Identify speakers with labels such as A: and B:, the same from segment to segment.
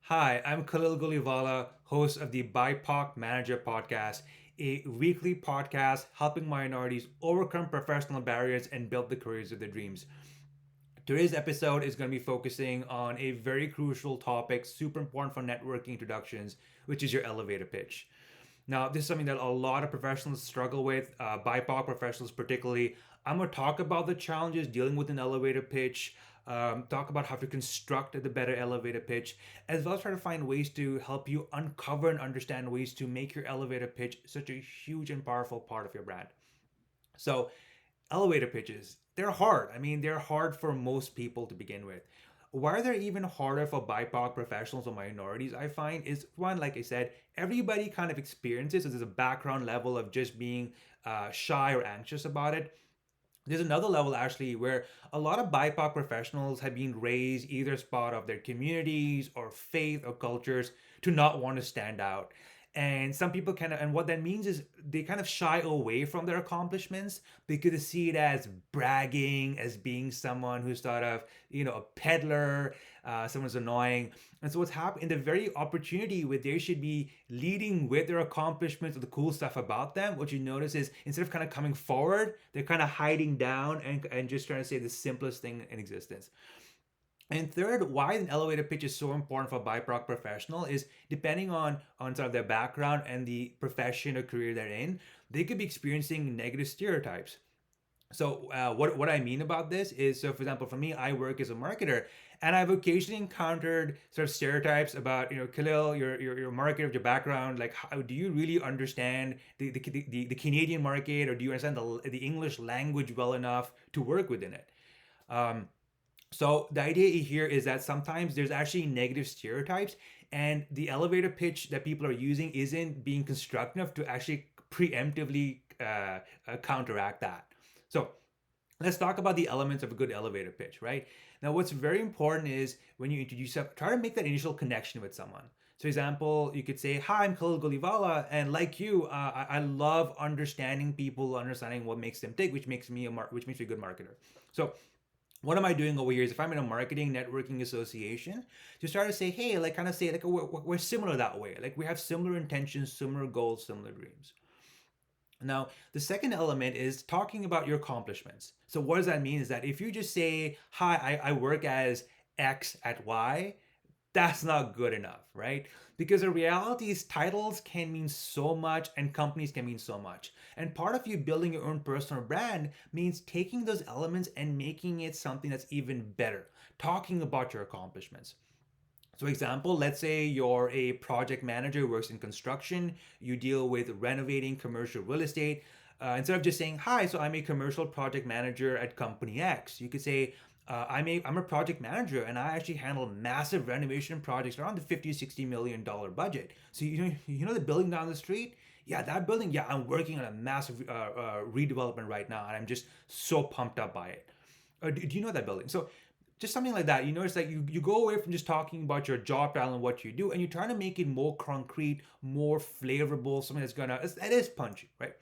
A: Hi, I'm Khalil Gulivala, host of the BIPOC Manager Podcast, a weekly podcast helping minorities overcome professional barriers and build the careers of their dreams. Today's episode is going to be focusing on a very crucial topic, super important for networking introductions, which is your elevator pitch. Now, this is something that a lot of professionals struggle with, BIPOC professionals particularly. I'm going to talk about the challenges dealing with an elevator pitch, talk about how to construct the better elevator pitch, as well as try to find ways to help you uncover and understand ways to make your elevator pitch such a huge and powerful part of your brand. So, elevator pitches, they're hard. I mean, they're hard for most people to begin with. Why they're even harder for BIPOC professionals or minorities, I find, is one, like I said, everybody kind of experiences. So there's a background level of just being shy or anxious about it. There's another level actually where a lot of BIPOC professionals have been raised either as part of their communities or faith or cultures to not want to stand out. And some people kind of, and what that means is they kind of shy away from their accomplishments because they see it as bragging, as being someone who's sort of, a peddler, someone's annoying. And so what's happened in the very opportunity where they should be leading with their accomplishments or the cool stuff about them, what you notice is instead of kind of coming forward, they're kind of hiding down and just trying to say the simplest thing in existence. And third, why an elevator pitch is so important for a BIPOC professional is depending on sort of their background and the profession or career they're in, they could be experiencing negative stereotypes. So what I mean about this is, so for example, for me, I work as a marketer, and I've occasionally encountered sort of stereotypes about, Khalil, your marketer, your background, like how do you really understand the Canadian market, or do you understand the English language well enough to work within it? Um, so the idea here is that sometimes there's actually negative stereotypes, and the elevator pitch that people are using isn't being constructive to actually preemptively counteract that. So let's talk about the elements of a good elevator pitch, right? Now, what's very important is when you introduce yourself, try to make that initial connection with someone. So, for example, you could say, "Hi, I'm Khalil Golivala, and like you, I love understanding people, understanding what makes them tick, which makes me a good marketer." So, what am I doing over here is if I'm in a marketing networking association, to start to say, hey, like kind of say, like we're similar that way. Like we have similar intentions, similar goals, similar dreams. Now, the second element is talking about your accomplishments. So, what does that mean? Is that if you just say, hi, I work as X at Y, that's not good enough, right? Because the reality is titles can mean so much and companies can mean so much. And part of you building your own personal brand means taking those elements and making it something that's even better, talking about your accomplishments. So, example, let's say you're a project manager who works in construction, you deal with renovating commercial real estate. Instead of just saying, hi, so I'm a commercial project manager at company X, you could say, I'm a project manager and I actually handle massive renovation projects around the 50, $60 million budget. So, the building down the street? Yeah, that building, yeah, I'm working on a massive redevelopment right now and I'm just so pumped up by it. Do you know that building? So, just something like that. You notice that you go away from just talking about your job title and what you do, and you're trying to make it more concrete, more flavorable, something that is punchy, right?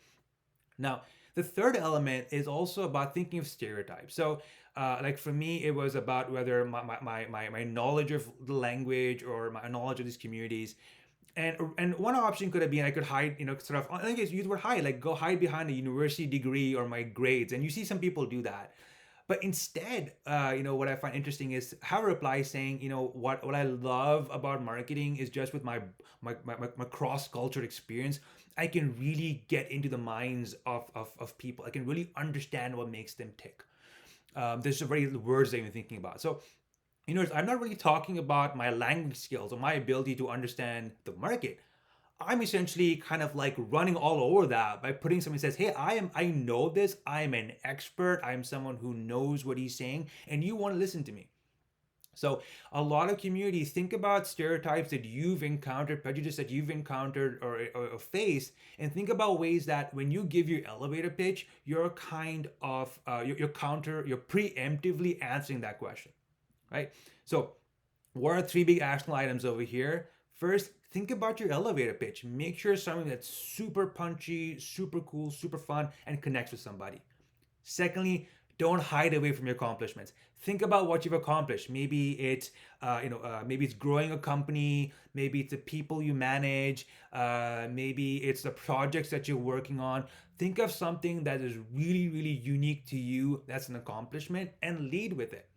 A: Now, the third element is also about thinking of stereotypes. So, like for me, it was about whether my knowledge of the language or my knowledge of these communities. And one option could have been I could hide, sort of, I think use the word hide, like go hide behind a university degree or my grades. And you see some people do that. But instead, what I find interesting is have a reply saying, what I love about marketing is just with my cross cultural experience, I can really get into the minds of people. I can really understand what makes them tick. There's the very words that you're thinking about. So, I'm not really talking about my language skills or my ability to understand the market. I'm essentially kind of like running all over that by putting something that says, hey, I know this, I'm an expert, I'm someone who knows what he's saying, and you want to listen to me. So a lot of communities think about stereotypes that you've encountered, prejudice that you've encountered or faced, and think about ways that when you give your elevator pitch, you're kind of you're preemptively answering that question, right? So what are three big actionable items over here? First, think about your elevator pitch. Make sure it's something that's super punchy, super cool, super fun, and connects with somebody. Secondly, Don't hide away from your accomplishments. Think about what you've accomplished. Maybe it's maybe it's growing a company. Maybe it's the people you manage. Maybe it's the projects that you're working on. Think of something that is really, really unique to you. That's an accomplishment, and lead with it.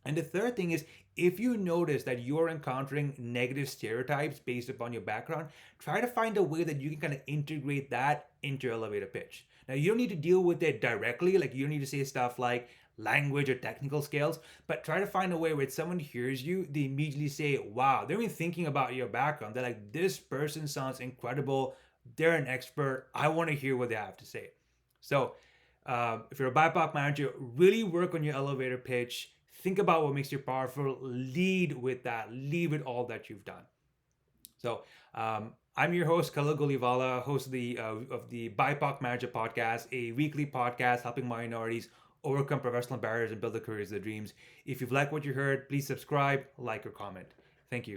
A: And the third thing is, if you notice that you're encountering negative stereotypes based upon your background, try to find a way that you can kind of integrate that into your elevator pitch. Now, you don't need to deal with it directly, like you don't need to say stuff like language or technical skills, but try to find a way where someone hears you, they immediately say, wow, they're even thinking about your background. They're like, this person sounds incredible. They're an expert. I want to hear what they have to say. So, if you're a BIPOC manager, really work on your elevator pitch. Think about what makes you powerful. Lead with that. Lead with all that you've done. So, I'm your host, Khalil Gulivala, host of the BIPOC Manager Podcast, a weekly podcast helping minorities overcome professional barriers and build the careers of their dreams. If you've liked what you heard, please subscribe, like, or comment. Thank you.